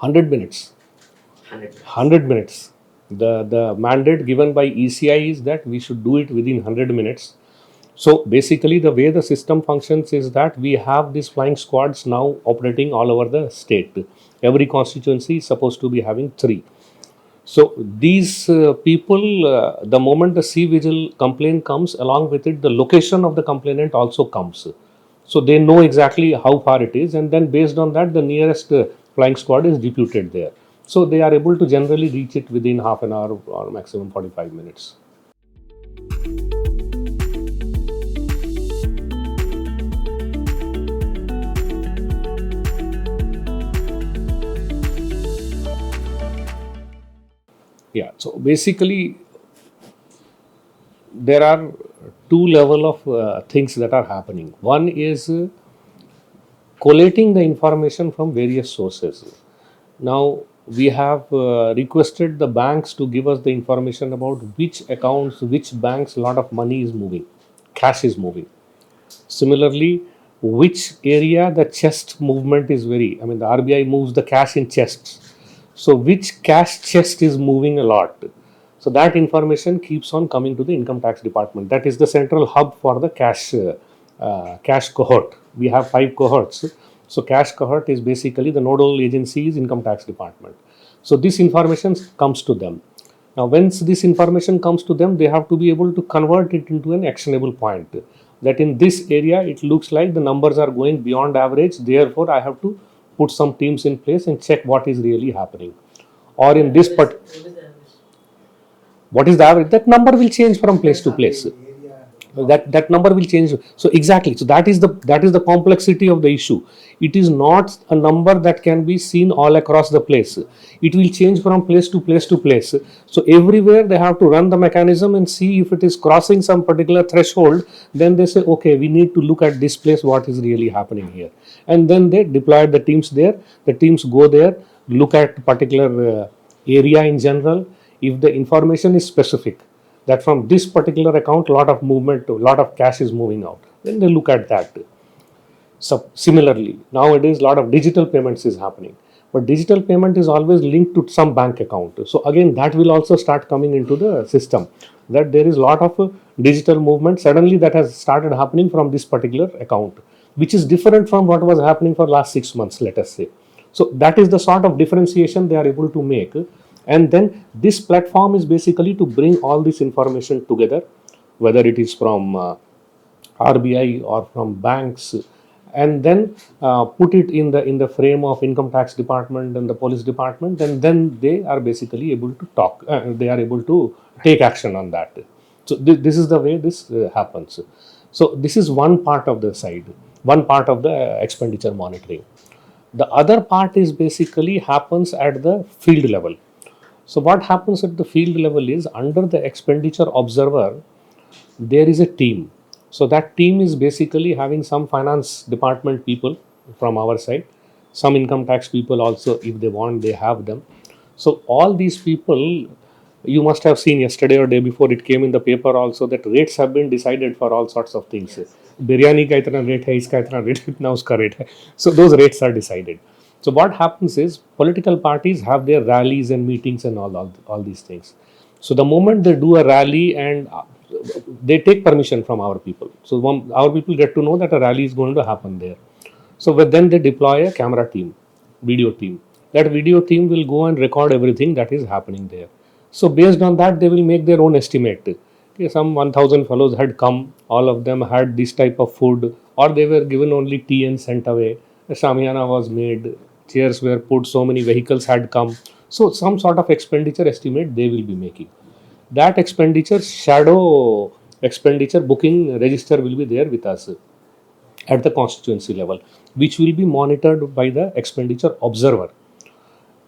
100 minutes. 100 minutes. The mandate given by ECI is that we should do it within 100 minutes. So basically, the way the system functions is that we have these flying squads now operating all over the state. Every constituency is supposed to be having 3. So these people, the moment the cVigil complaint comes, along with it, the location of the complainant also comes. So they know exactly how far it is, and then based on that, the nearest flying squad is deputed there. So they are able to generally reach it within half an hour or maximum 45 minutes. Yeah, so basically there are two level of things that are happening. One is collating the information from various sources. Now we have requested the banks to give us the information about which accounts, which banks lot of money is moving, cash is moving. Similarly, which area the chest movement is very, I mean the RBI moves the cash in chests. So which cash chest is moving a lot? So that information keeps on coming to the income tax department. That is the central hub for the cash cohort. We have 5 cohorts. So cash cohort is basically the nodal agency is income tax department. So this information comes to them. Now once this information comes to them, they have to be able to convert it into an actionable point. That in this area, it looks like the numbers are going beyond average. Therefore, I have to put some teams in place and check what is really happening. Or in this part, what is the average? That number will change from place to place. That number will change. So exactly. So that is the complexity of the issue. It is not a number that can be seen all across the place. It will change from place to place to place. So everywhere they have to run the mechanism and see if it is crossing some particular threshold. Then they say, okay, we need to look at this place. What is really happening here? And then they deploy the teams there. The teams go there, look at particular area in general. If the information is specific, that from this particular account, lot of movement, lot of cash is moving out, then they look at that. So similarly, nowadays lot of digital payments is happening, but digital payment is always linked to some bank account. So again, that will also start coming into the system, that there is lot of digital movement suddenly that has started happening from this particular account, which is different from what was happening for last 6 months, let us say. So that is the sort of differentiation they are able to make. And then this platform is basically to bring all this information together, whether it is from RBI or from banks, and then put it in the frame of income tax department and the police department, and then they are basically able to talk. They are able to take action on that. So this is the way this happens. So this is one part of the side, one part of the expenditure monitoring. The other part is basically happens at the field level. So what happens at the field level is, under the expenditure observer, there is a team. So that team is basically having some finance department people from our side, some income tax people also, if they want, they have them. So all these people, you must have seen yesterday or day before, it came in the paper also, that rates have been decided for all sorts of things. Biryani ka itna rate hai, iska itna rate, itna uska rate hai. So those rates are decided. So what happens is, political parties have their rallies and meetings and all these things. So the moment they do a rally, and they take permission from our people. So our people get to know that a rally is going to happen there. So then they deploy a camera team, video team. That video team will go and record everything that is happening there. So based on that, they will make their own estimate. Okay, some 1,000 fellows had come, all of them had this type of food, or they were given only tea and sent away. A shamiana was made, chairs were put, so many vehicles had come. So some sort of expenditure estimate they will be making. That expenditure, shadow expenditure booking register will be there with us at the constituency level, which will be monitored by the expenditure observer.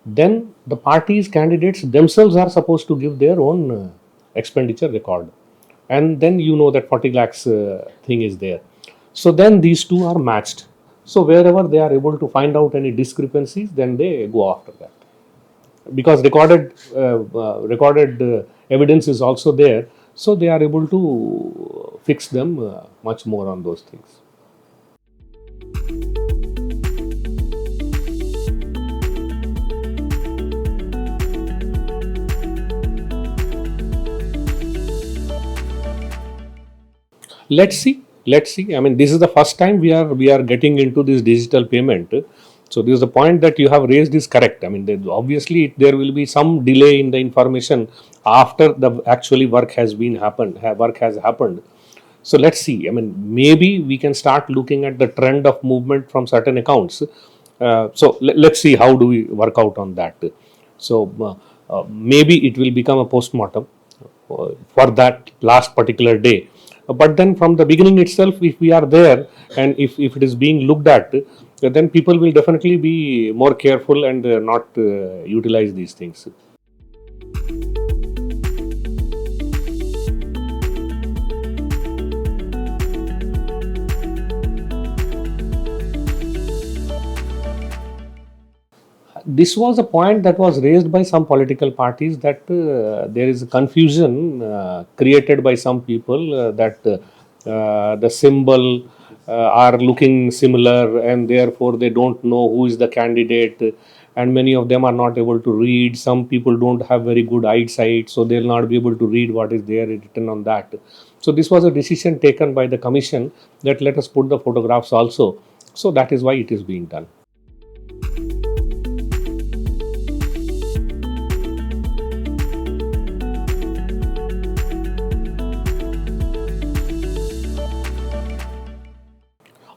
Then the parties, candidates themselves are supposed to give their own expenditure record. And then you know that 40 lakhs thing is there. So then these two are matched. So wherever they are able to find out any discrepancies, then they go after that. Because recorded evidence is also there, so they are able to fix them much more on those things. Let's see. Let's see. I mean, this is the first time we are getting into this digital payment. So this is the point that you have raised is correct. I mean, obviously there will be some delay in the information after the actually work has happened. So let's see. I mean, maybe we can start looking at the trend of movement from certain accounts. So let's see how do we work out on that. So maybe it will become a postmortem for that last particular day. But then from the beginning itself, if we are there and if it is being looked at, then people will definitely be more careful and not utilize these things. This was a point that was raised by some political parties that there is confusion created by some people that the symbol are looking similar and therefore they don't know who is the candidate, and many of them are not able to read. Some people don't have very good eyesight, so they'll not be able to read what is there written on that. So this was a decision taken by the commission that let us put the photographs also. So that is why it is being done.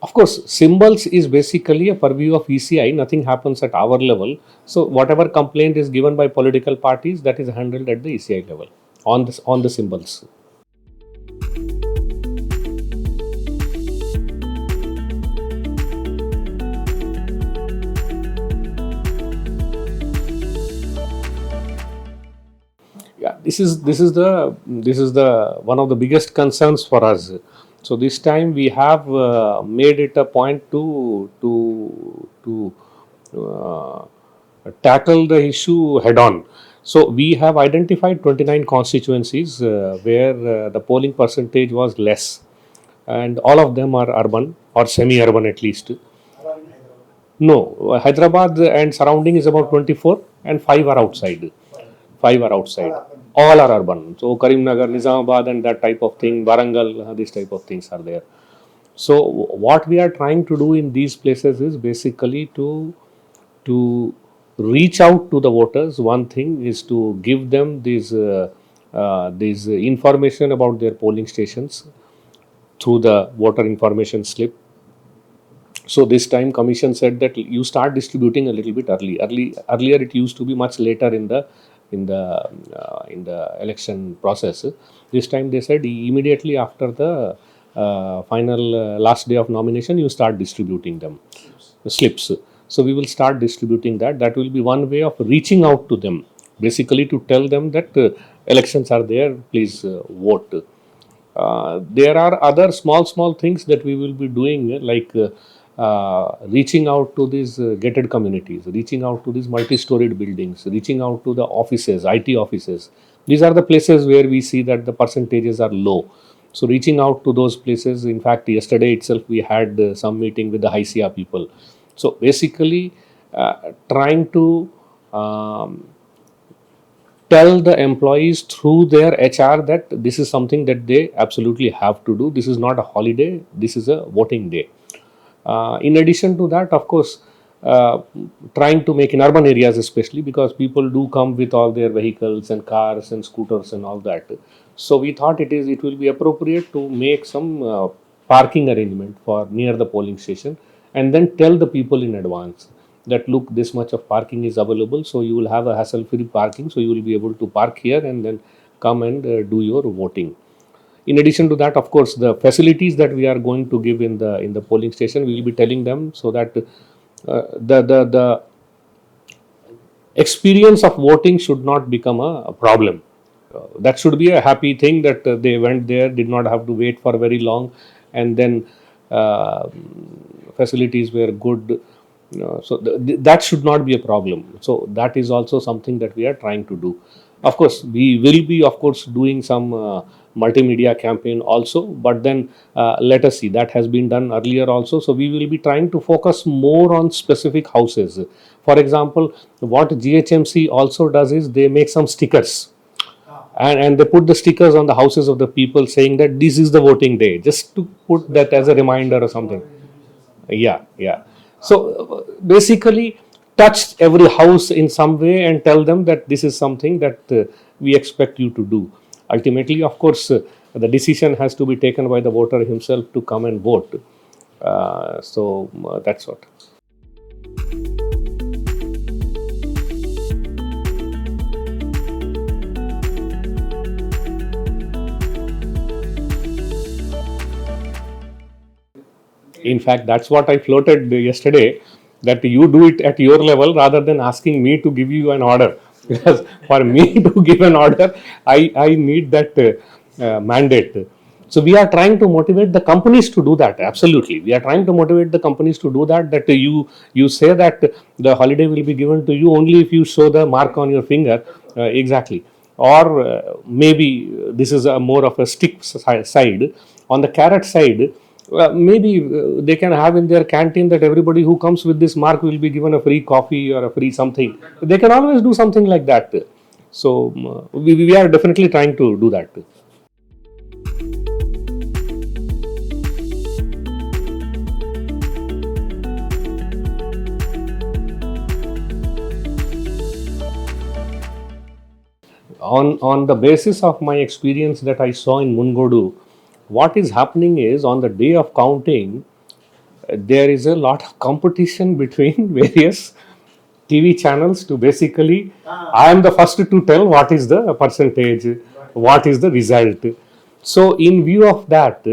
Of course, symbols is basically a purview of ECI. Nothing happens at our level. So whatever complaint is given by political parties, that is handled at the ECI level on the symbols. Yeah, this is the one of the biggest concerns for us. So this time we have made it a point to uh, tackle the issue head on. So we have identified 29 constituencies where the polling percentage was less, and all of them are urban or semi-urban at least. No, Hyderabad and surrounding is about 24, and five are outside. Five are outside. All are urban. So Karimnagar, Nizamabad, and that type of thing, Warangal, these type of things are there. So what we are trying to do in these places is basically to reach out to the voters. One thing is to give them these information about their polling stations through the voter information slip. So this time commission said that you start distributing a little bit earlier it used to be much later in the election process. This time they said immediately after the final last day of nomination you start distributing them slips. So we will start distributing that. That will be one way of reaching out to them, basically to tell them that elections are there, please vote. There are other small things that we will be doing, like reaching out to these gated communities, reaching out to these multi-storied buildings, reaching out to the offices, IT offices. These are the places where we see that the percentages are low. So reaching out to those places. In fact, yesterday itself we had some meeting with the HICIA people. So basically, trying to tell the employees through their HR that this is something that they absolutely have to do. This is not a holiday. This is a voting day. In addition to that, of course, uh, trying to make in urban areas especially, because people do come with all their vehicles and cars and scooters and all that. So we thought it will be appropriate to make some parking arrangement for near the polling station, and then tell the people in advance that look, this much of parking is available, so you will have a hassle free parking, so you will be able to park here and then come and do your voting. In addition to that, of course, the facilities that we are going to give in the polling station, we will be telling them, so that the experience of voting should not become a problem. That should be a happy thing, that they went there, did not have to wait for very long, and then uh, facilities were good. So that should not be a problem. So that is also something that we are trying to do. Of course, we will be, of course, doing some multimedia campaign also, but then let us see. That has been done earlier also. So we will be trying to focus more on specific houses. For example, what GHMC also does is they make some stickers, and they put the stickers on the houses of the people saying that this is the voting day, just to put that as a reminder or something. Yeah, yeah. So basically, touch every house in some way and tell them that this is something that we expect you to do. Ultimately, of course, the decision has to be taken by the voter himself to come and vote. That's what. In fact, that's what I floated yesterday, that you do it at your level rather than asking me to give you an order. Because for me to give an order, I need that mandate. So we are trying to motivate the companies to do that. Absolutely, we are trying to motivate the companies to do that. That you say that the holiday will be given to you only if you show the mark on your finger. Exactly. Or maybe this is a more of a stick side. On the carrot side, maybe they can have in their canteen that everybody who comes with this mark will be given a free coffee or a free something. They can always do something like that. So we are definitely trying to do that. On the basis of my experience that I saw in Mungodu, what is happening is on the day of counting, there is a lot of competition between various TV channels to basically, I am the first to tell what is the percentage, what is the result. So, in view of that,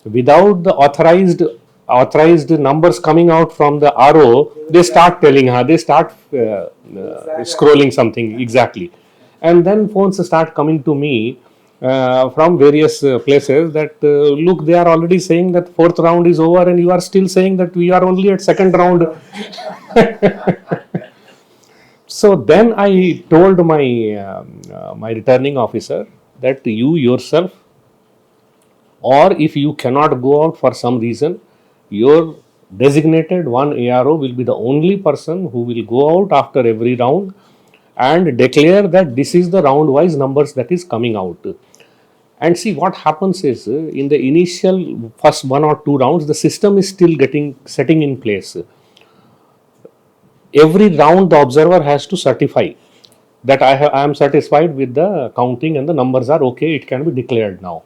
without the authorized numbers coming out from the RO, they start telling her, they start scrolling something exactly, and then phones start coming to me from various places that look, they are already saying that fourth round is over and you are still saying that we are only at second round. So then I told my returning officer that you yourself, or if you cannot go out for some reason, your designated one ARO will be the only person who will go out after every round and declare that this is the round wise numbers that is coming out. And see, what happens is in the initial first one or two rounds, the system is still setting in place. Every round, the observer has to certify that I am satisfied with the counting and the numbers are okay. It can be declared now.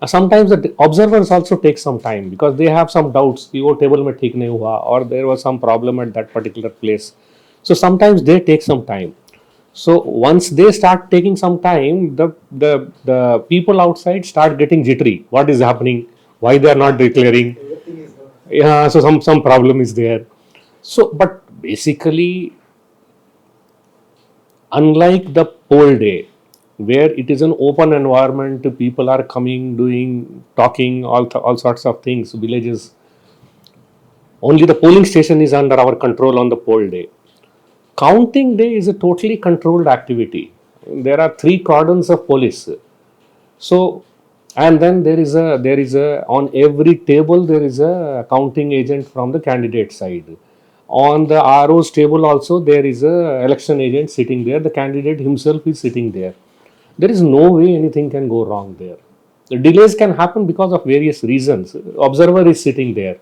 Sometimes the observers also take some time because they have some doubts. वो table में ठीक नहीं हुआ, or there was some problem at that particular place. So sometimes they take some time. So once they start taking some time, the people outside start getting jittery. What is happening? Why they are not declaring? Yeah, so some problem is there. So, but basically, unlike the poll day, where it is an open environment, people are coming, doing, talking, all sorts of things, villages. Only the polling station is under our control on the poll day. Counting day is a totally controlled activity. There are 3 cordons of police. So, and then there is a on every table there is a counting agent from the candidate side. On the RO's table also there is a election agent sitting there. The candidate himself is sitting there. There is no way anything can go wrong there. The delays can happen because of various reasons. Observer is sitting there,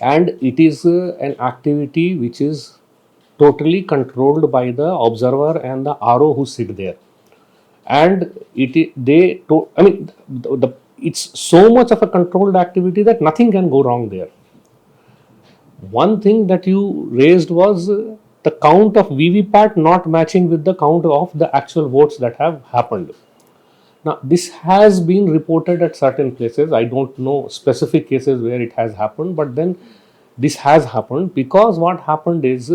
and it is an activity which is totally controlled by the observer and the RO who sit there. And it's so much of a controlled activity that nothing can go wrong there. One thing that you raised was the count of VVPAT not matching with the count of the actual votes that have happened. Now, this has been reported at certain places. I don't know specific cases where it has happened, but then this has happened because what happened is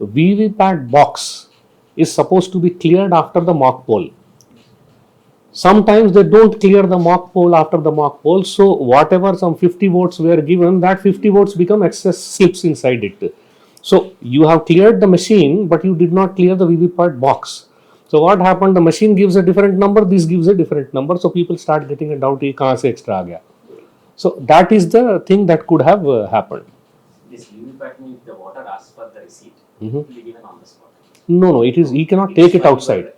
VVPAT box is supposed to be cleared after the mock poll. Sometimes they don't clear the mock poll after the mock poll, so whatever some 50 votes were given, that 50 votes become excess slips inside it. So you have cleared the machine, but you did not clear the VVPAT box. So what happened? The machine gives a different number, this gives a different number, so people start getting a doubt, ये कहाँ से extra आ गया? So that is the thing that could have happened. This VVPAT means the voter asks for the receipt, it will be given on the spot. No, it is, he cannot take it outside.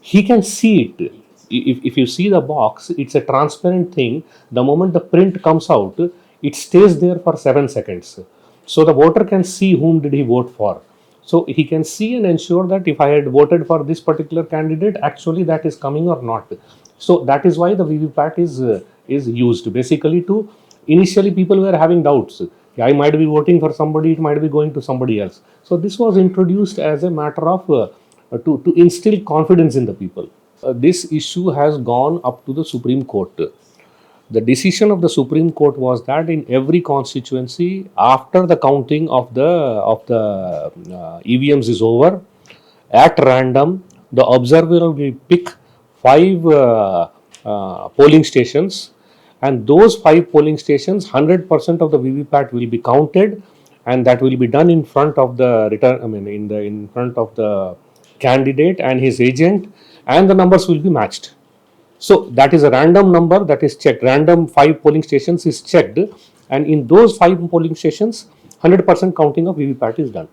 he can see it. If you see the box, it's a transparent thing. The moment the print comes out, it stays there for 7 seconds. So the voter can see whom did he vote for. So he can see and ensure that if I had voted for this particular candidate, actually that is coming or not. So that is why the VVPAT is used basically to, initially people were having doubts. I might be voting for somebody, it might be going to somebody else. So this was introduced as a matter of to instill confidence in the people. This issue has gone up to the Supreme Court. The decision of the Supreme Court was that in every constituency, after the counting of the EVMs is over, at random, the observer will pick 5 polling stations, and those 5 polling stations, 100% of the VVPAT will be counted, and that will be done in front of the return. I mean, in front of the candidate and his agent, and the numbers will be matched. So that is a random number that is checked. Random 5 polling stations is checked, and in those 5 polling stations, 100% counting of VVPAT is done.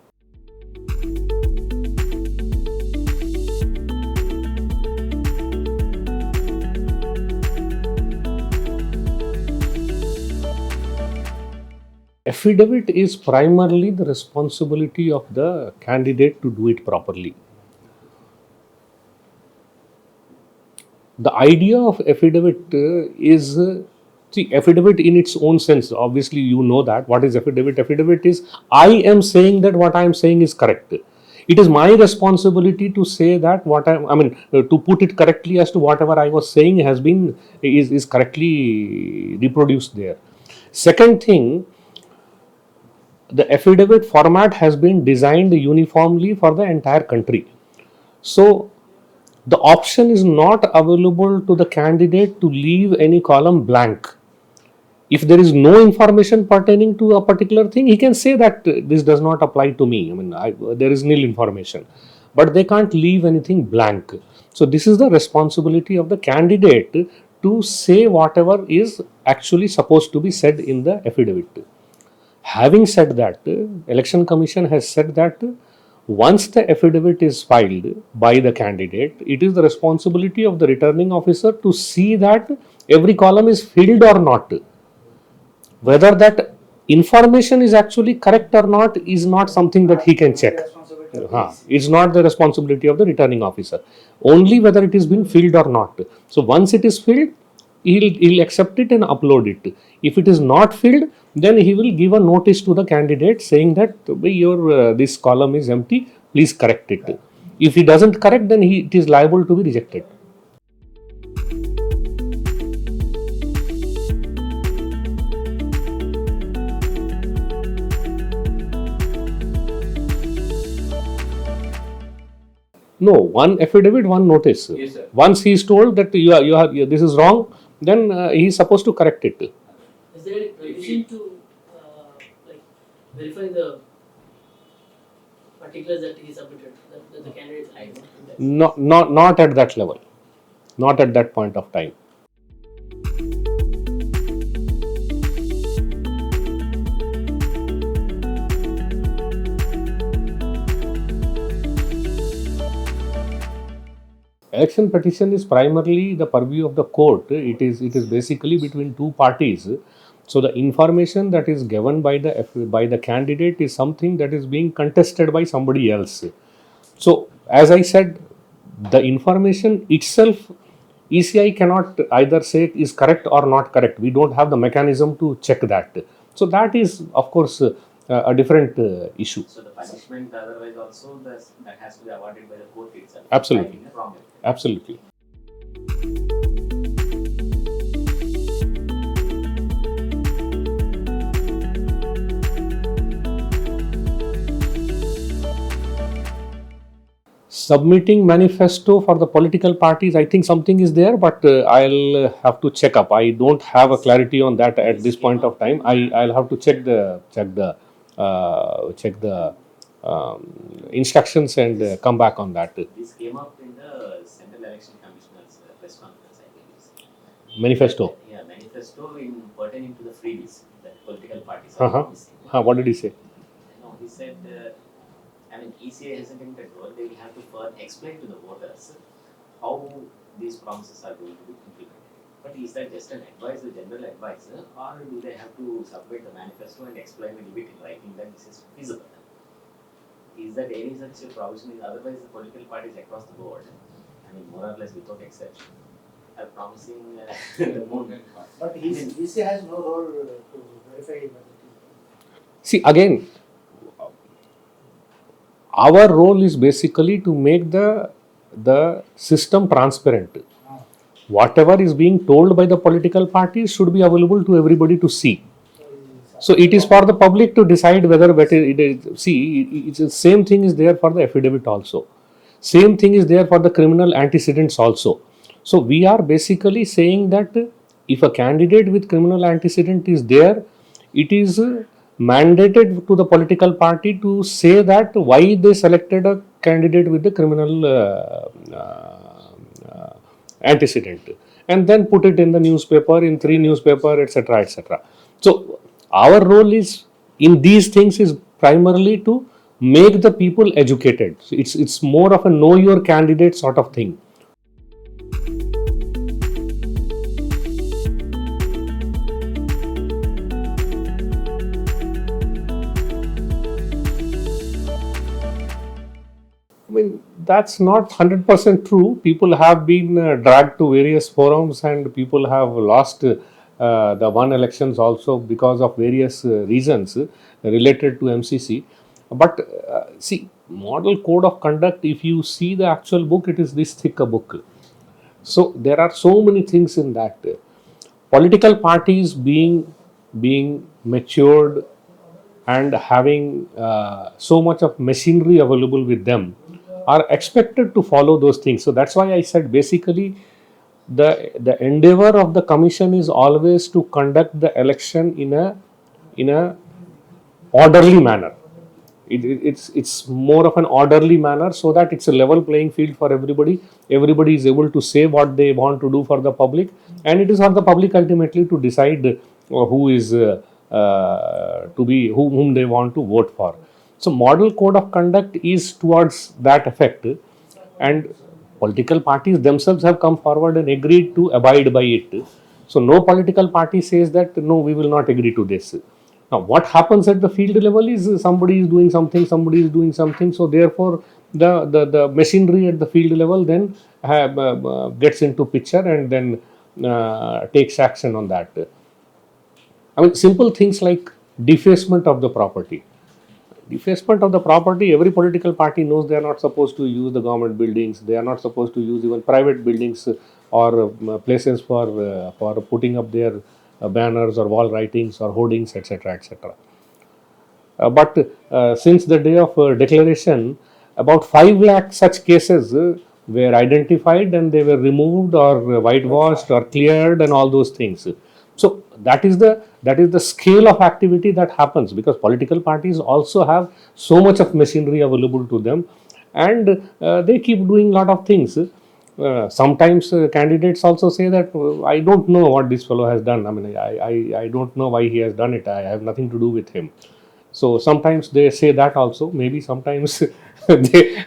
Affidavit is primarily the responsibility of the candidate to do it properly. The idea of affidavit is see, affidavit in its own sense, obviously you know that what is affidavit. Affidavit is, I am saying that what I am saying is correct. It is my responsibility to say that to put it correctly as to whatever I was saying has been is correctly reproduced there. Second thing, the affidavit format has been designed uniformly for the entire country. So the option is not available to the candidate to leave any column blank. If there is no information pertaining to a particular thing, he can say that this does not apply to me. There is nil information, but they can't leave anything blank. So this is the responsibility of the candidate to say whatever is actually supposed to be said in the affidavit. Having said that, Election Commission has said that once the affidavit is filed by the candidate, it is the responsibility of the returning officer to see that every column is filled or not. Whether that information is actually correct or not is not something that he can check. It's not the responsibility of the returning officer. Only whether it is been filled or not. So once it is filled, he'll accept it and upload it. If it is not filled, then he will give a notice to the candidate saying that your this column is empty, please correct it. If he doesn't correct, then it is liable to be rejected. No, one affidavit, one notice. Yes, sir. Once he is told that this is wrong, then he is supposed to correct it. Is there any provision to verify the particulars that he submitted, that the candidate is Not at that level, not at that point of time. Election petition is primarily the purview of the court. It is basically between two parties. So the information that is given by the candidate is something that is being contested by somebody else. So as I said, the information itself, ECI cannot either say is correct or not correct. We don't have the mechanism to check that. So that is, of course, a different issue. So the punishment otherwise also that has to be awarded by the court itself. Absolutely. Absolutely. Submitting manifesto for the political parties, I think something is there, but I'll have to check up. I don't have a clarity on that at this point of time. I'll have to check the instructions and come back on that. This came up in the Central Election Commissioner's press conference, I believe. Manifesto. Yeah, manifesto in pertaining to the freebies that political parties Uh-huh. are promising. What did he say? No, he said I mean, ECI hasn't in that role, they will have to first explain to the voters how these promises are going to be implemented. But is that just an advice, the general advice, or do they have to submit the manifesto and explain a little bit in writing that this is feasible? Is that any such provision? Otherwise, the political parties across the board, I mean, more or less without exception, are promising the moon. But ECI has no role to verify whether it is. See, again, our role is basically to make the system transparent. Whatever is being told by the political parties should be available to everybody to see. So it is for the public to decide whether it is. See, it's the same thing is there for the affidavit also. Same thing is there for the criminal antecedents also. So we are basically saying that if a candidate with criminal antecedent is there, it is mandated to the political party to say that why they selected a candidate with the criminal antecedent, and then put it in the newspaper, in 3 newspaper, etc., etc. So our role is in these things is primarily to make the people educated. So it's more of a know your candidate sort of thing. I mean, that's not 100% true. People have been dragged to various forums, and people have lost the one elections also because of various reasons related to MCC. But see, Model Code of Conduct, if you see the actual book, it is this thick a book. So there are so many things in that. Political parties being matured and having so much of machinery available with them are expected to follow those things. So that's why I said basically the endeavor of the commission is always to conduct the election in a orderly manner. It's more of an orderly manner, so that it's a level playing field for everybody. Everybody is able to say what they want to do for the public, and it is for the public ultimately to decide who is whom they want to vote for. So Model Code of Conduct is towards that effect, and political parties themselves have come forward and agreed to abide by it. So no political party says that no, we will not agree to this. Now what happens at the field level is somebody is doing something, somebody is doing something. So therefore the machinery at the field level then gets into picture and then takes action on that. I mean, simple things like defacement of the property. Defacement of the property, every political party knows they are not supposed to use the government buildings. They are not supposed to use even private buildings or places for putting up their banners or wall writings or hoardings, etc., etc. But since the day of declaration, about 5 lakh such cases were identified, and they were removed or whitewashed or cleared and all those things. So that is the scale of activity that happens, because political parties also have so much of machinery available to them, and they keep doing lot of things. Sometimes candidates also say that I don't know what this fellow has done. I mean, I don't know why he has done it. I have nothing to do with him. So sometimes they say that also. Maybe sometimes they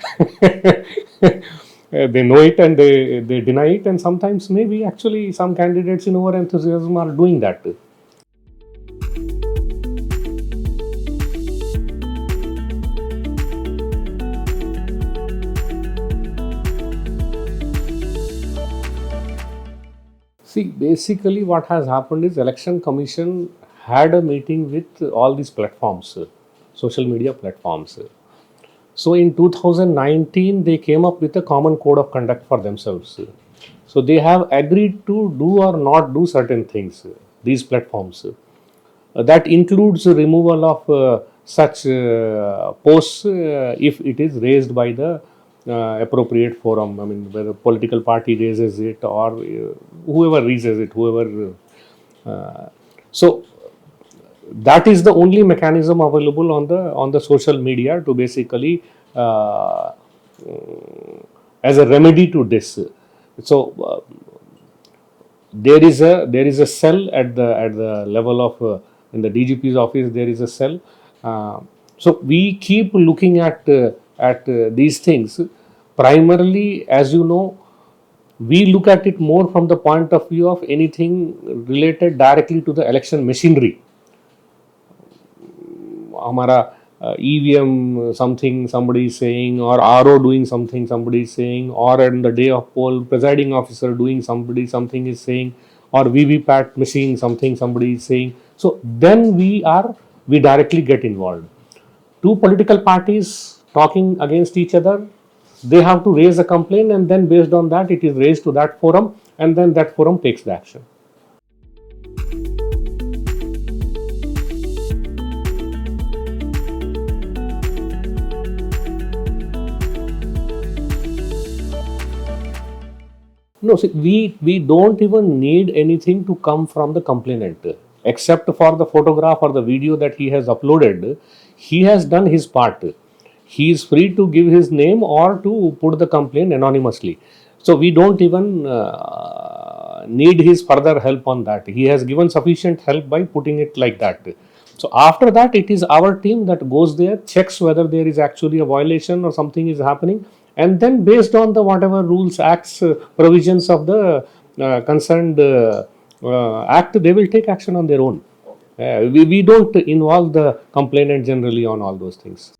they know it and they deny it, and sometimes maybe actually some candidates in over enthusiasm are doing that. See, basically what has happened is Election Commission had a meeting with all these platforms, social media platforms. So in 2019, they came up with a common code of conduct for themselves. So they have agreed to do or not do certain things, these platforms. That includes removal of such posts if it is raised by the appropriate forum. I mean, whether political party raises it or whoever raises it, whoever. So that is the only mechanism available on the social media to basically as a remedy to this. So there is a cell at the level of in the DGP's office. There is a cell So we keep looking at these things. Primarily, as you know, we look at it more from the point of view of anything related directly to the election machinery. हमारा EVM something somebody is saying, or RO doing something somebody is saying, or on the day of poll presiding officer doing something is saying, or VVPAT machine something somebody is saying. So then we directly get involved. Two political parties talking against each other, they have to raise a complaint, and then based on that it is raised to that forum, and then that forum takes the action. No, see, we don't even need anything to come from the complainant, except for the photograph or the video that he has uploaded. He has done his part. He is free to give his name or to put the complaint anonymously. So we don't even need his further help on that. He has given sufficient help by putting it like that. So after that, it is our team that goes there, checks whether there is actually a violation or something is happening, and then based on the whatever rules, acts, provisions of the concerned act, they will take action on their own. We don't involve the complainant generally on all those things.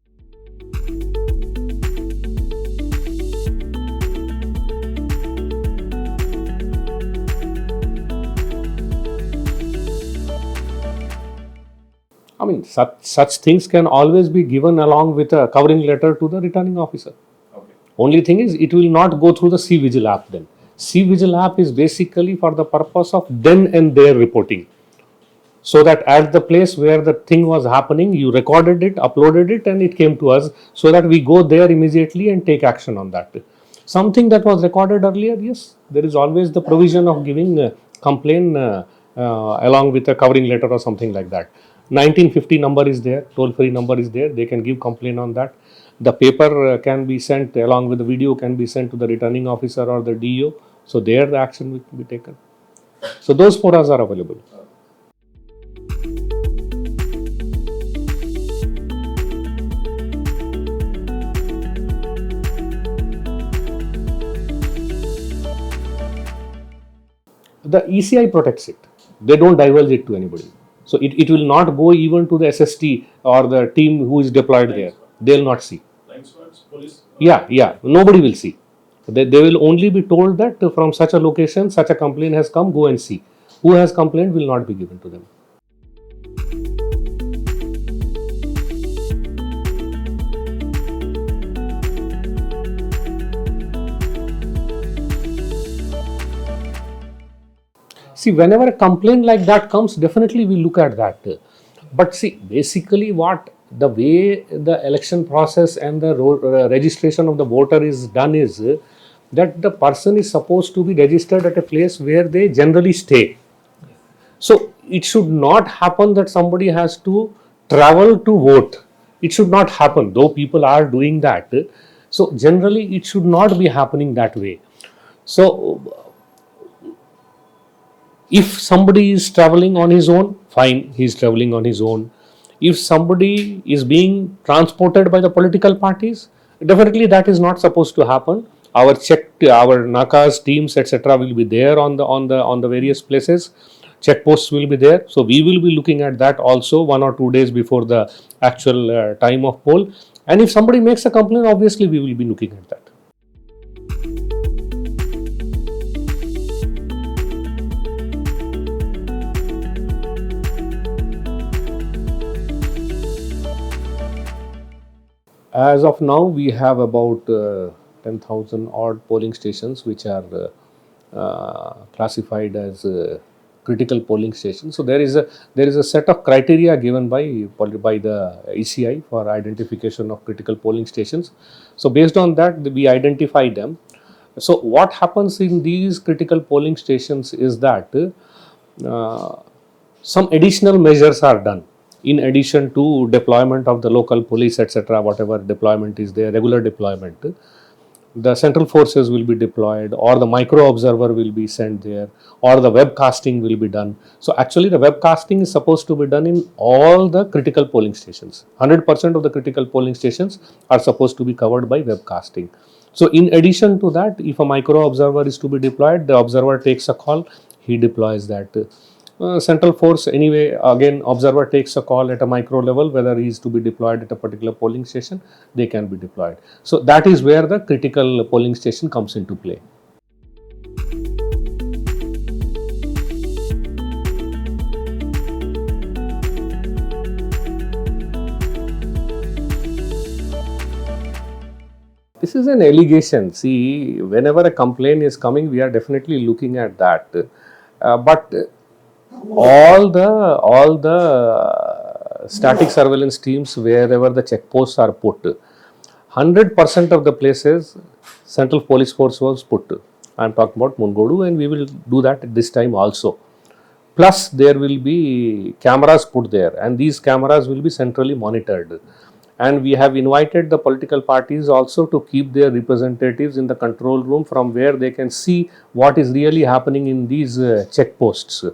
I mean, such things can always be given along with a covering letter to the returning officer. Okay. Only thing is, it will not go through the cVigil app then. cVigil app is basically for the purpose of then and there reporting. So that at the place where the thing was happening, you recorded it, uploaded it, and it came to us, so that we go there immediately and take action on that. Something that was recorded earlier, yes, there is always the provision of giving a complaint along with a covering letter or something like that. 1950 number is there, toll free number is there, they can give complaint on that. The paper can be sent along with the video, can be sent to the returning officer or the DO, so there the action will be taken. So those forums are available. The ECI protects it. They don't divulge it to anybody. So it will not go even to the SST or the team who is deployed there. They'll not see. Police. Yeah. Nobody will see. They will only be told that from such a location, such a complaint has come, go and see. Who has complaint will not be given to them. See, whenever a complaint like that comes, definitely we look at that. But see, basically the way the election process and the registration of the voter is done is that the person is supposed to be registered at a place where they generally stay. So it should not happen that somebody has to travel to vote. It should not happen, though people are doing that. So generally it should not be happening that way. So if somebody is traveling on his own, fine, he is traveling on his own. If somebody is being transported by the political parties, definitely that is not supposed to happen. Our Nakas teams, etc., will be there on the various places. Checkposts will be there, so we will be looking at that also 1 or 2 days before the actual time of poll. And if somebody makes a complaint, obviously we will be looking at that. As of now, we have about 10,000 odd polling stations which are classified as critical polling stations. So there is a set of criteria given by the ECI for identification of critical polling stations. So based on that, we identify them. So what happens in these critical polling stations is that some additional measures are done. In addition to deployment of the local police, etc., whatever deployment is there, regular deployment, the central forces will be deployed, or the micro observer will be sent there, or the webcasting will be done. So actually the webcasting is supposed to be done in all the critical polling stations. 100% of the critical polling stations are supposed to be covered by webcasting. So in addition to that, if a micro observer is to be deployed, the observer takes a call, he deploys that. Central force, anyway, again, observer takes a call at a micro level whether he is to be deployed at a particular polling station, they can be deployed. So that is where the critical polling station comes into play. This is an allegation. See, whenever a complaint is coming, we are definitely looking at that. But all the static surveillance teams, wherever the checkposts are put, 100% of the places Central Police Force was put. I am talking about Mungodu, and we will do that at this time also. Plus, there will be cameras put there, and these cameras will be centrally monitored. And we have invited the political parties also to keep their representatives in the control room from where they can see what is really happening in these checkposts.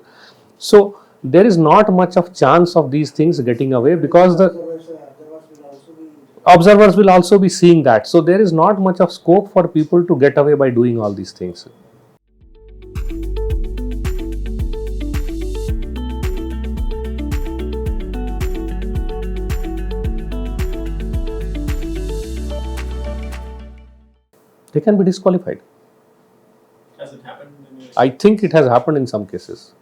So there is not much of chance of these things getting away, because the observers will also be seeing that. So there is not much of scope for people to get away by doing all these things. They can be disqualified. Has it happened in your I think it has happened in some cases.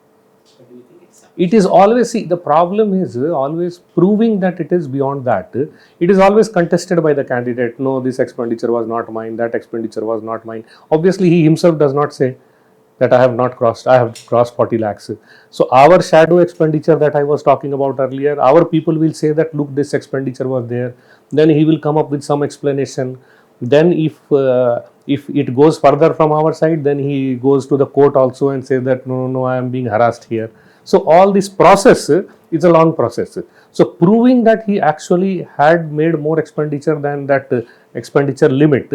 But do you think it's It is always, see, the problem is always proving that it is beyond that. It is always contested by the candidate. No, this expenditure was not mine, that expenditure was not mine. Obviously, he himself does not say that I have crossed 40 lakhs. So our shadow expenditure that I was talking about earlier, our people will say that, look, this expenditure was there. Then he will come up with some explanation. Then if it goes further from our side, then he goes to the court also and says that no, I am being harassed here. So all this process is a long process. So proving that he actually had made more expenditure than that expenditure limit,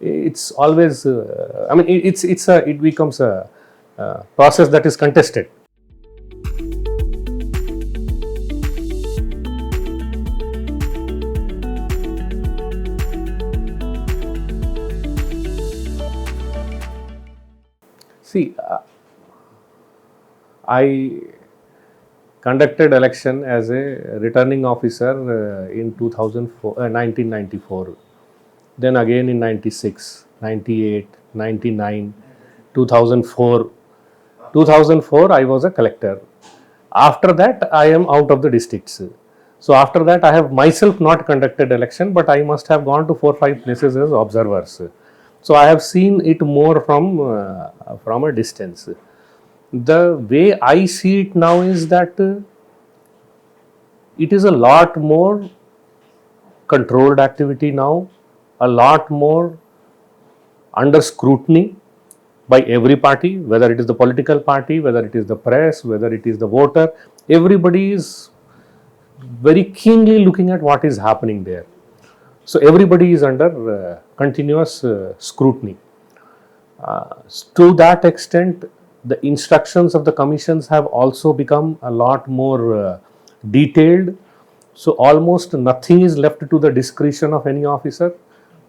it's always, it becomes a process that is contested. See, I conducted election as a returning officer in 1994, then again in 96, 98, 99, 2004. 2004 I was a collector. After that I am out of the districts. So after that I have myself not conducted election, but I must have gone to 4-5 places as observers. So I have seen it more from a distance. The way I see it now is that it is a lot more controlled activity now, a lot more under scrutiny by every party, whether it is the political party, whether it is the press, whether it is the voter. Everybody is very keenly looking at what is happening there. So everybody is under continuous scrutiny. To that extent, the instructions of the commissions have also become a lot more detailed. So almost nothing is left to the discretion of any officer.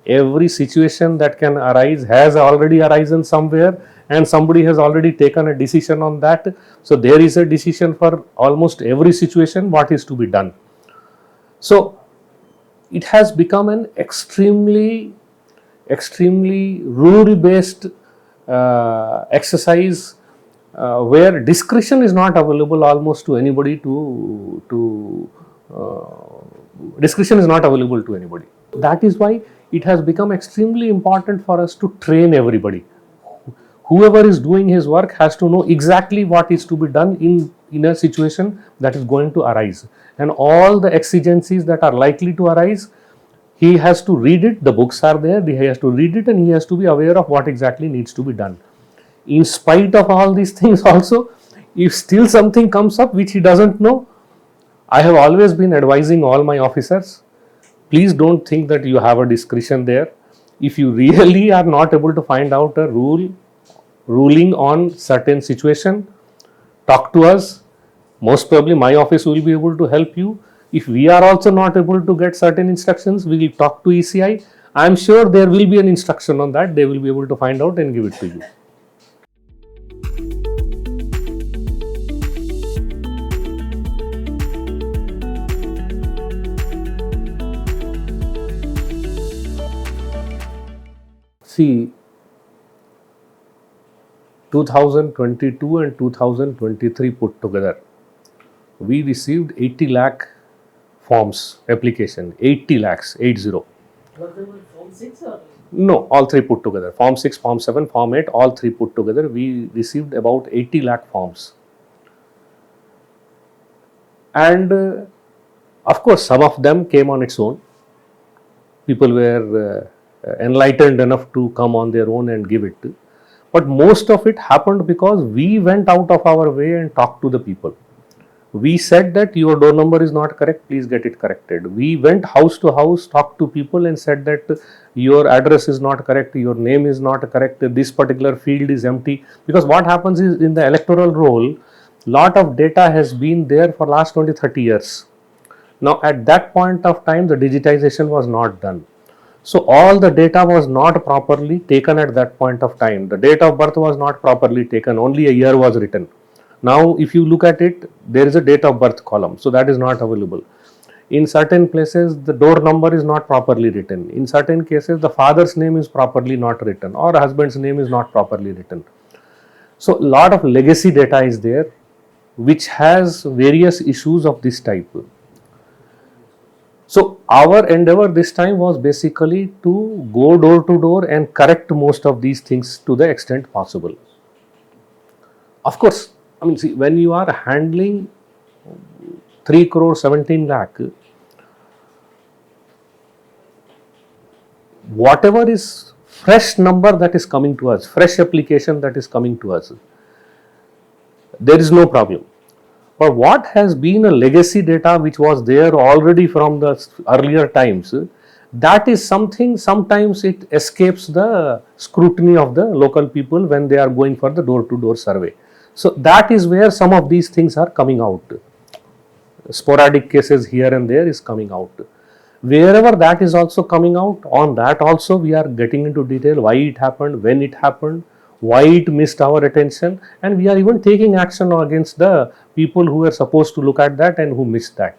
Every situation that can arise has already arisen somewhere, and somebody has already taken a decision on that. So there is a decision for almost every situation what is to be done. So it has become an extremely rule based exercise where discretion is not available almost to anybody discretion is not available to anybody. That is why it has become extremely important for us to train everybody. Whoever is doing his work has to know exactly what is to be done in a situation that is going to arise, and all the exigencies that are likely to arise, he has to read it. The books are there, he has to read it, and he has to be aware of what exactly needs to be done. In spite of all these things also, if still something comes up which he doesn't know, I have always been advising all my officers, please don't think that you have a discretion there. If you really are not able to find out a ruling on certain situation, talk to us. Most probably my office will be able to help you. If we are also not able to get certain instructions, we will talk to ECI. I am sure there will be an instruction on that. They will be able to find out and give it to you. See, 2022 and 2023 put together, we received 80 lakh forms application, 80 lakhs, 80. What they were Form 6 or? No, all three put together. Form 6, Form 7, Form 8, all three put together. We received about 80 lakh forms. And of course, some of them came on its own. People were enlightened enough to come on their own and give it. But most of it happened because we went out of our way and talked to the people. We said that your door number is not correct, please get it corrected. We went house to house, talked to people and said that your address is not correct, your name is not correct, this particular field is empty. Because what happens is, in the electoral roll, lot of data has been there for last 20-30 years. Now at that point of time, the digitization was not done. So all the data was not properly taken at that point of time. The date of birth was not properly taken, only a year was written. Now if you look at it, there is a date of birth column, so that is not available. In certain places, the door number is not properly written. In certain cases, the father's name is properly not written or husband's name is not properly written. So a lot of legacy data is there which has various issues of this type. So our endeavor this time was basically to go door to door and correct most of these things to the extent possible. Of course, I mean, see, when you are handling 3 crore 17 lakh, whatever is fresh number that is coming to us, fresh application that is coming to us, there is no problem. But what has been a legacy data which was there already from the earlier times, that is something, sometimes it escapes the scrutiny of the local people when they are going for the door to door survey. So that is where some of these things are coming out. Sporadic cases here and there is coming out. Wherever that is also coming out, on that also we are getting into detail why it happened, when it happened, why it missed our attention, and we are even taking action against the people who were supposed to look at that and who missed that.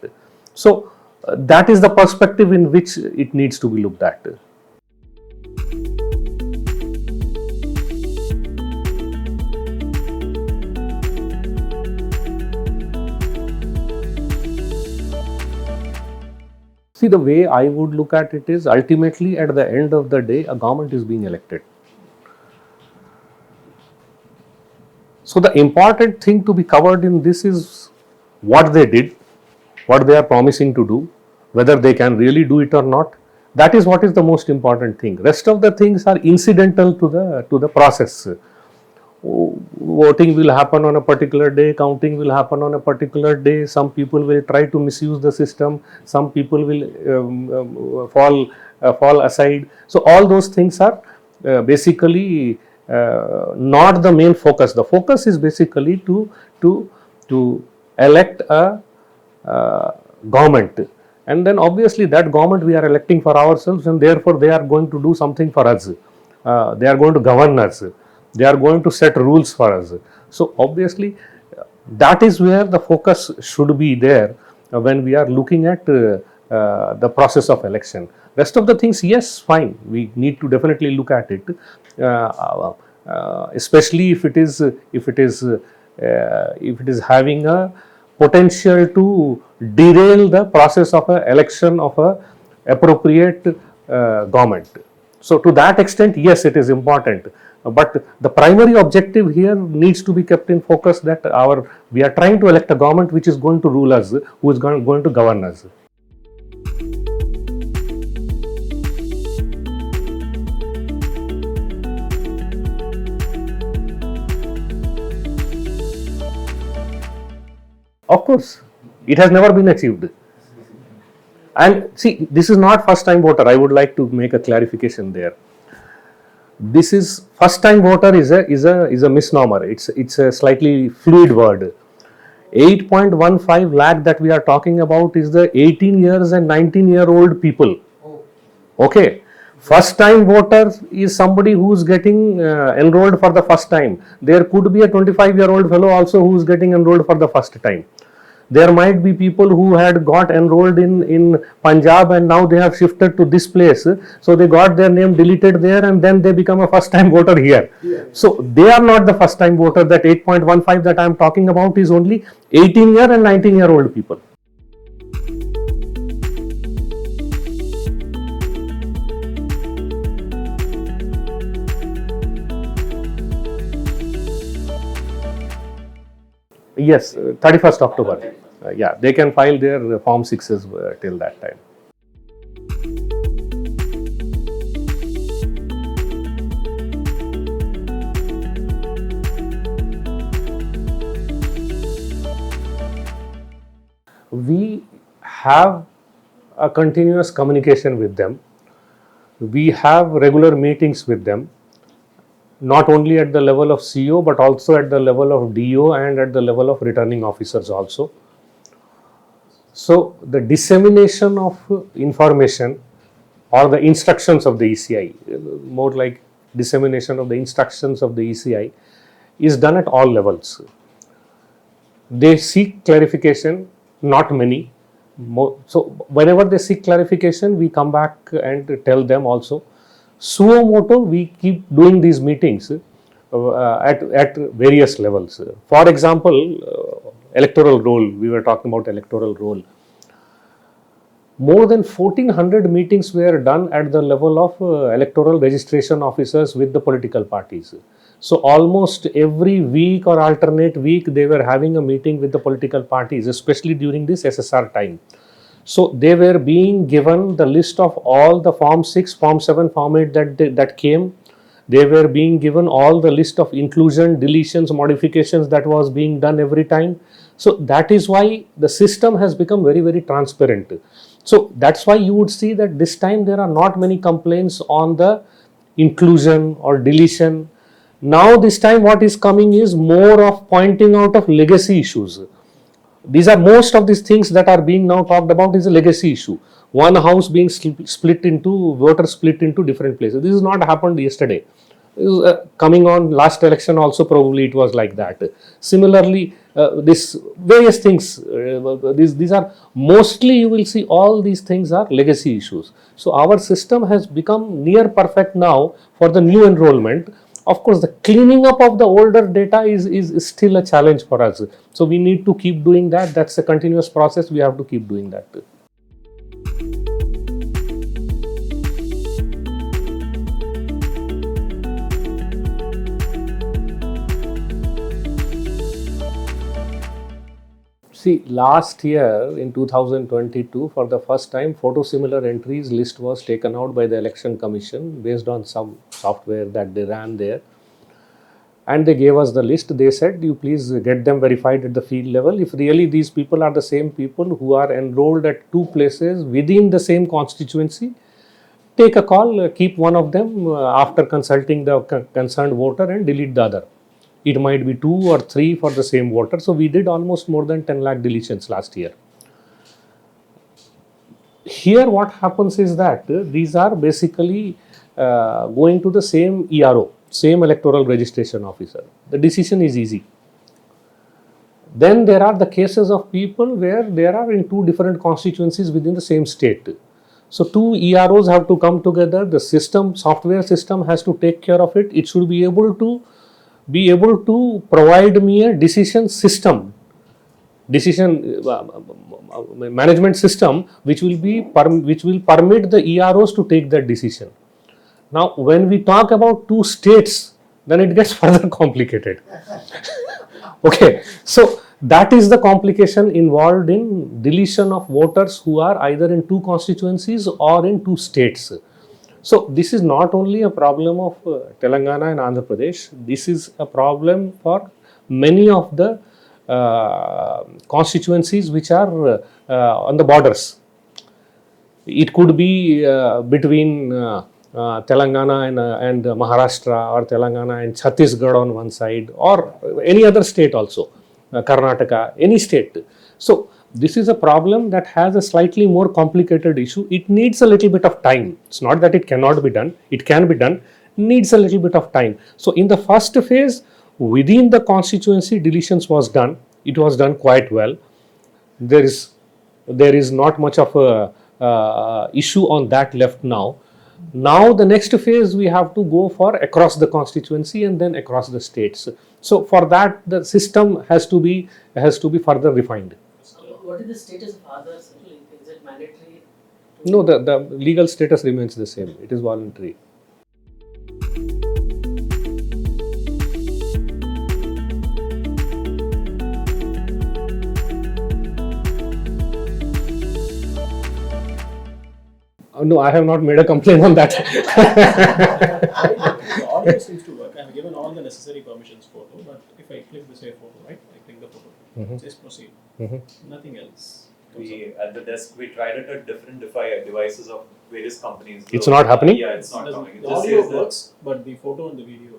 So that is the perspective in which it needs to be looked at. See, the way I would look at it is, ultimately at the end of the day, a government is being elected. So the important thing to be covered in this is what they did, what they are promising to do, whether they can really do it or not. That is what is the most important thing. Rest of the things are incidental to the process. Voting will happen on a particular day, counting will happen on a particular day. Some people will try to misuse the system, some people will fall aside. So all those things are basically not the main focus. The focus is basically to elect a government, and then obviously that government we are electing for ourselves, and therefore they are going to do something for us. They are going to govern us. They are going to set rules for us. So obviously that is where the focus should be there when we are looking at the process of election. Rest of the things, yes, fine, we need to definitely look at it, especially if it is having a potential to derail the process of an election of a appropriate government. So to that extent, yes, it is important. But the primary objective here needs to be kept in focus, that we are trying to elect a government which is going to rule us, who is going to govern us. Of course, it has never been achieved. And see, this is not first time voter. I would like to make a clarification there. this is first time voter is a misnomer. It's a slightly fluid word. 8.15 lakh that we are talking about is the 18 years and 19-year-old people. Okay. First time voter is somebody who's getting enrolled for the first time. There could be a 25-year-old fellow also who's getting enrolled for the first time. There might be people who had got enrolled in Punjab and now they have shifted to this place. So they got their name deleted there and then they become a first time voter here. So they are not the first time voter. That 8.15 that I am talking about is only 18-year and 19-year-old people. Yes, 31st October. Yeah, they can file their Form 6s till that time. We have a continuous communication with them. We have regular meetings with them, not only at the level of CO but also at the level of DO and at the level of returning officers also. So the dissemination of information or the instructions of the ECI, more like dissemination of the instructions of the ECI, is done at all levels. They seek clarification, not many. So whenever they seek clarification, we come back and tell them also. Suo moto, we keep doing these meetings at various levels. For example, electoral roll, we were talking about electoral roll. More than 1400 meetings were done at the level of electoral registration officers with the political parties. So almost every week or alternate week they were having a meeting with the political parties, especially during this SSR time. So they were being given the list of all the Form 6, Form 7, Form 8 that came. They were being given all the list of inclusion, deletions, modifications that was being done every time. So that is why the system has become very, very transparent. So that's why you would see that this time there are not many complaints on the inclusion or deletion. Now this time what is coming is more of pointing out of legacy issues. These are most of these things that are being now talked about is a legacy issue. One house being split into, voters split into different places. This has not happened yesterday. Coming on last election also probably it was like that. Similarly, this various things, these are mostly you will see all these things are legacy issues. So our system has become near perfect now for the new enrollment. Of course, the cleaning up of the older data is still a challenge for us. So we need to keep doing that. That's a continuous process. We have to keep doing that. See, last year in 2022, for the first time, photo similar entries list was taken out by the Election Commission based on some software that they ran there. And they gave us the list. They said, you please get them verified at the field level. If really these people are the same people who are enrolled at two places within the same constituency, take a call, keep one of them after consulting the concerned voter and delete the other. It might be 2 or 3 for the same voter. So we did almost more than 10 lakh deletions last year. Here what happens is that these are basically going to the same ERO, same electoral registration officer. The decision is easy. Then there are the cases of people where there are in 2 different constituencies within the same state. So 2 EROs have to come together. The system, software system has to take care of it. It should be able to provide me a decision system, decision management system, which will permit the EROs to take that decision. Now, when we talk about 2 states, then it gets further complicated. Okay, so that is the complication involved in deletion of voters who are either in 2 constituencies or in 2 states. So this is not only a problem of Telangana and Andhra Pradesh. This is a problem for many of the constituencies which are on the borders. It could be between Telangana and Maharashtra, or Telangana and Chhattisgarh on one side, or any other state also, Karnataka, any state. So this is a problem that has a slightly more complicated issue. It needs a little bit of time. It's not that it cannot be done. It can be done. Needs a little bit of time. So in the first phase, within the constituency, deletions was done. It was done quite well. There is not much of a issue on that left now. Now the next phase we have to go for across the constituency and then across the states. So for that the system has to be further refined. What is the status of others? Is it mandatory? No, the legal status remains the same. It is voluntary. No, I have not made a complaint on that. The audio seems to work. I have given all the necessary permissions photo, but if I click the say photo, right? I click the photo. It says proceed. Nothing else. We at the desk we tried it at different devices of various companies. It's not happening? Yeah, it's not coming. It The just audio says that works, but the photo and the video.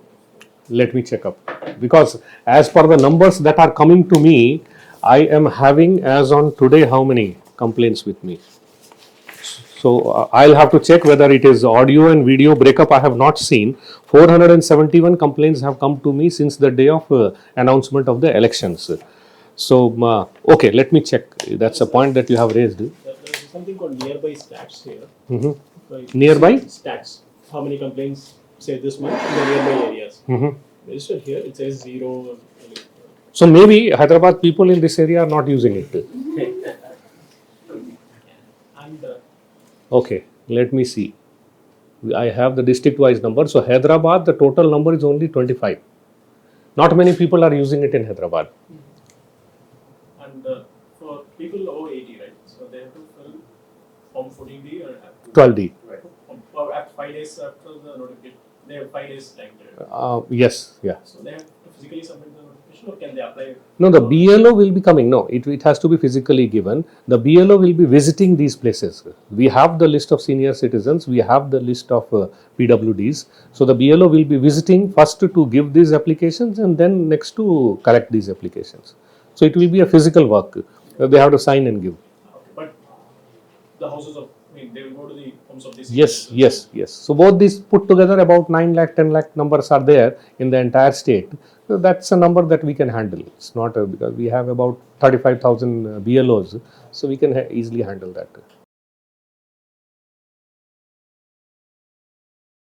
Let me check up, because as per the numbers that are coming to me, I am having as on today how many complaints with me. So I'll have to check whether it is audio and video breakup. I have not seen. 471 complaints have come to me since the day of announcement of the elections. So okay, let me check. That's a point that you have raised. There is something called nearby stats here. Like Nearby? stats. How many complaints say this month in the nearby areas? Registered here, it says 0. So maybe Hyderabad people in this area are not using it. And Okay, let me see. I have the district-wise number. So Hyderabad, the total number is only 25. Not many people are using it in Hyderabad. and for people over 80, right? So they have to fill Form 14D or have to 12D. or after 5 days after the notification. They have 5 days time period. Yes, yeah. So they have to physically submit the notification, or can they apply? No, the BLO will be coming. No, it has to be physically given. The BLO will be visiting these places. We have the list of senior citizens. We have the list of PWDs. So the BLO will be visiting first to give these applications and then next to correct these applications. So it will be a physical work. They have to sign and give. Okay, but the houses of, they will go to the homes of these. Yes, yes, yes. So both these put together, about 9 lakh, 10 lakh numbers are there in the entire state. So that's a number that we can handle. It's not because we have about 35,000 BLOs, so we can easily handle that.